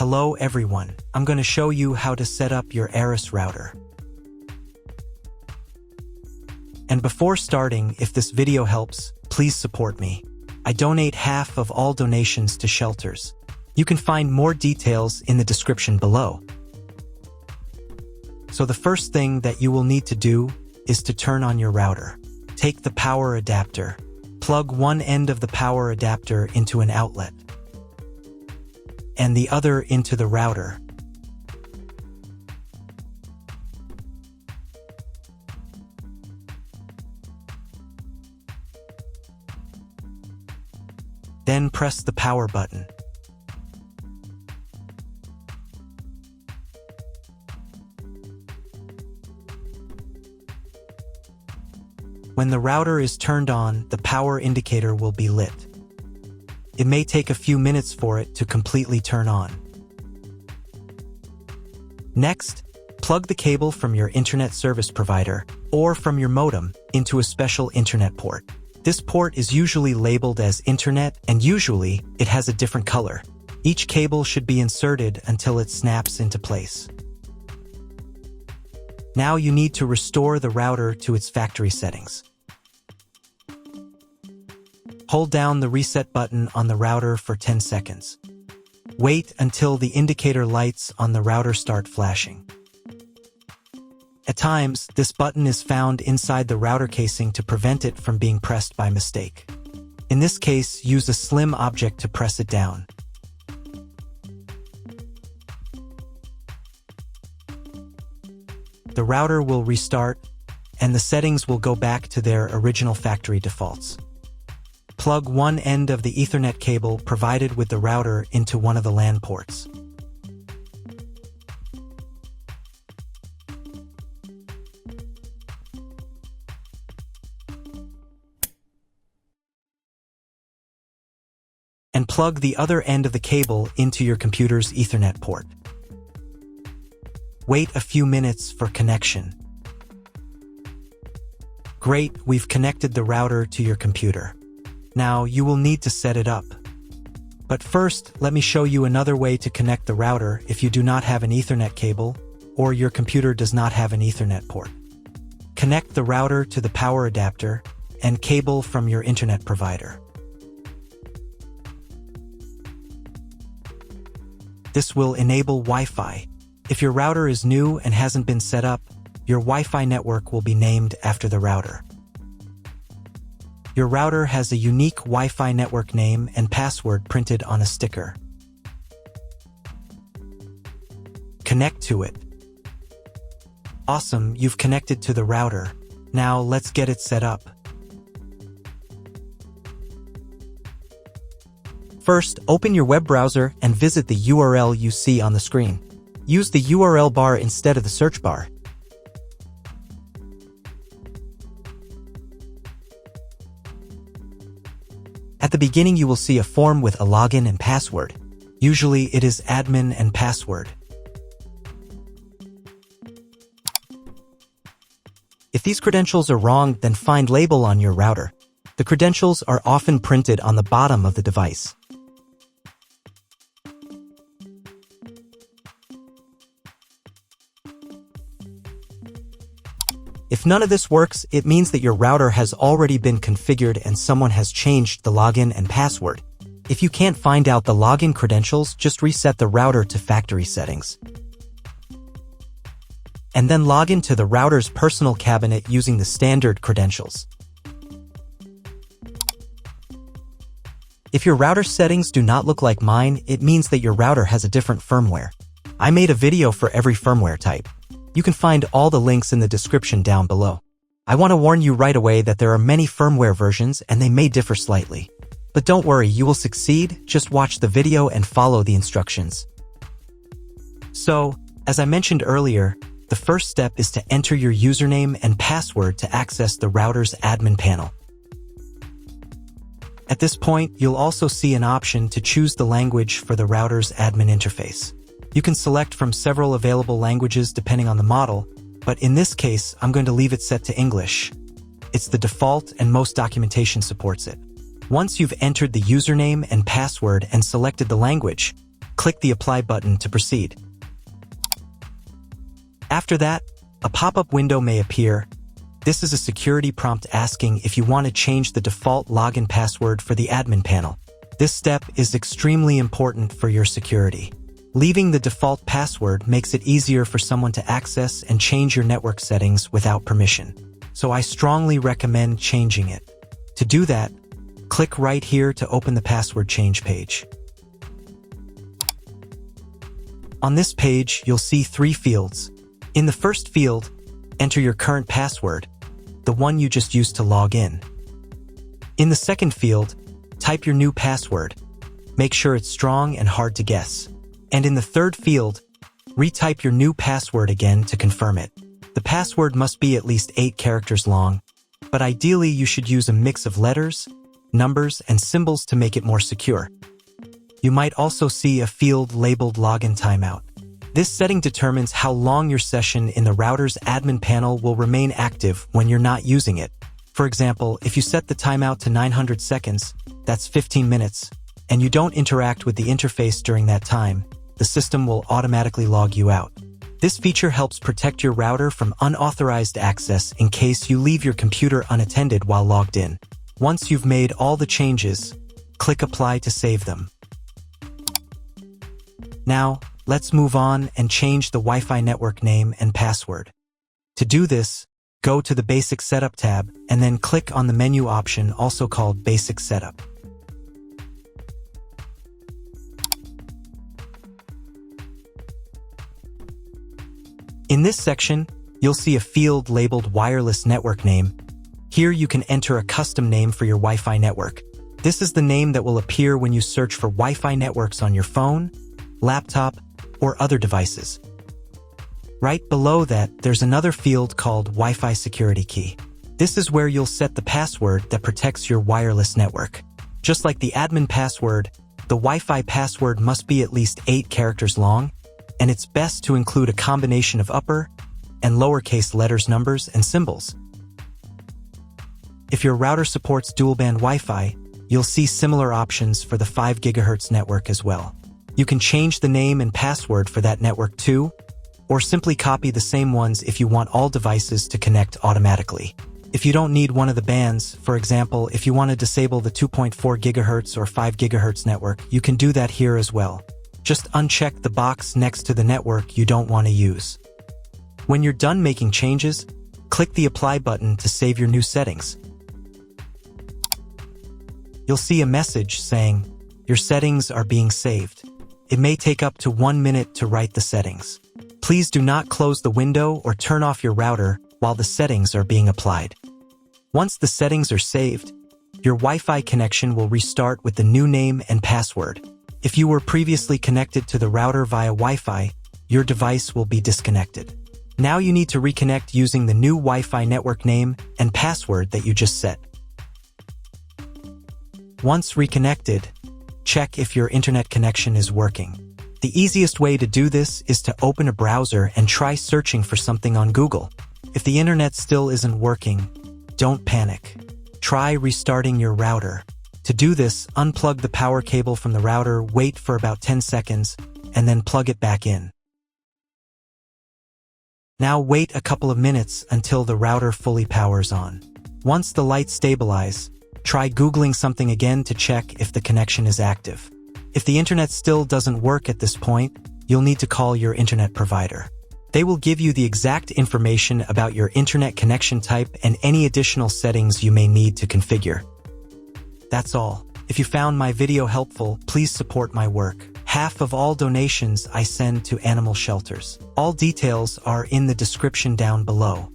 Hello everyone, I'm going to show you how to set up your Arris router. And before starting, if this video helps, please support me. I donate half of all donations to shelters. You can find more details in the description below. So the first thing that you will need to do is to turn on your router. Take the power adapter. Plug one end of the power adapter into an outlet and the other into the router. Then press the power button. When the router is turned on, the power indicator will be lit. It may take a few minutes for it to completely turn on. Next, plug the cable from your internet service provider or from your modem into a special internet port. This port is usually labeled as internet, and usually it has a different color. Each cable should be inserted until it snaps into place. Now you need to restore the router to its factory settings. Hold down the reset button on the router for 10 seconds. Wait until the indicator lights on the router start flashing. At times, this button is found inside the router casing to prevent it from being pressed by mistake. In this case, use a slim object to press it down. The router will restart, and the settings will go back to their original factory defaults. Plug one end of the Ethernet cable provided with the router into one of the LAN ports. And plug the other end of the cable into your computer's Ethernet port. Wait a few minutes for connection. Great, we've connected the router to your computer. Now you will need to set it up. But first, let me show you another way to connect the router if you do not have an Ethernet cable or your computer does not have an Ethernet port. Connect the router to the power adapter and cable from your internet provider. This will enable Wi-Fi. If your router is new and hasn't been set up, your Wi-Fi network will be named after the router. Your router has a unique Wi-Fi network name and password printed on a sticker. Connect to it. Awesome, you've connected to the router. Now let's get it set up. First, open your web browser and visit the URL you see on the screen. Use the URL bar instead of the search bar. At the beginning, you will see a form with a login and password. Usually, it is admin and password. If these credentials are wrong, then find label on your router. The credentials are often printed on the bottom of the device. If none of this works, it means that your router has already been configured and someone has changed the login and password. If you can't find out the login credentials, just reset the router to factory settings. And then log into the router's personal cabinet using the standard credentials. If your router settings do not look like mine, it means that your router has a different firmware. I made a video for every firmware type. You can find all the links in the description down below. I want to warn you right away that there are many firmware versions and they may differ slightly. But don't worry, you will succeed, just watch the video and follow the instructions. So, as I mentioned earlier, the first step is to enter your username and password to access the router's admin panel. At this point, you'll also see an option to choose the language for the router's admin interface. You can select from several available languages depending on the model, but in this case, I'm going to leave it set to English. It's the default and most documentation supports it. Once you've entered the username and password and selected the language, click the Apply button to proceed. After that, a pop-up window may appear. This is a security prompt asking if you want to change the default login password for the admin panel. This step is extremely important for your security. Leaving the default password makes it easier for someone to access and change your network settings without permission. So I strongly recommend changing it. To do that, click right here to open the password change page. On this page, you'll see 3 fields. In the first field, enter your current password, the one you just used to log in. In the second field, type your new password. Make sure it's strong and hard to guess. And in the third field, retype your new password again to confirm it. The password must be at least 8 characters long, but ideally you should use a mix of letters, numbers, and symbols to make it more secure. You might also see a field labeled Login Timeout. This setting determines how long your session in the router's admin panel will remain active when you're not using it. For example, if you set the timeout to 900 seconds, that's 15 minutes, and you don't interact with the interface during that time, the system will automatically log you out. This feature helps protect your router from unauthorized access in case you leave your computer unattended while logged in. Once you've made all the changes, click Apply to save them. Now, let's move on and change the Wi-Fi network name and password. To do this, go to the Basic Setup tab and then click on the menu option also called Basic Setup. In this section, you'll see a field labeled Wireless Network Name. Here you can enter a custom name for your Wi-Fi network. This is the name that will appear when you search for Wi-Fi networks on your phone, laptop, or other devices. Right below that, there's another field called Wi-Fi Security Key. This is where you'll set the password that protects your wireless network. Just like the admin password, the Wi-Fi password must be at least 8 characters long, and it's best to include a combination of upper and lowercase letters, numbers, and symbols. If your router supports dual-band Wi-Fi, you'll see similar options for the 5 GHz network as well. You can change the name and password for that network too, or simply copy the same ones if you want all devices to connect automatically. If you don't need one of the bands, for example, if you want to disable the 2.4 GHz or 5 GHz network, you can do that here as well. Just uncheck the box next to the network you don't want to use. When you're done making changes, click the Apply button to save your new settings. You'll see a message saying, "Your settings are being saved." It may take up to 1 minute to write the settings. Please do not close the window or turn off your router while the settings are being applied. Once the settings are saved, your Wi-Fi connection will restart with the new name and password. If you were previously connected to the router via Wi-Fi, your device will be disconnected. Now you need to reconnect using the new Wi-Fi network name and password that you just set. Once reconnected, check if your internet connection is working. The easiest way to do this is to open a browser and try searching for something on Google. If the internet still isn't working, don't panic. Try restarting your router. To do this, unplug the power cable from the router, wait for about 10 seconds, and then plug it back in. Now wait a couple of minutes until the router fully powers on. Once the lights stabilize, try Googling something again to check if the connection is active. If the internet still doesn't work at this point, you'll need to call your internet provider. They will give you the exact information about your internet connection type and any additional settings you may need to configure. That's all. If you found my video helpful, please support my work. Half of all donations I send to animal shelters. All details are in the description down below.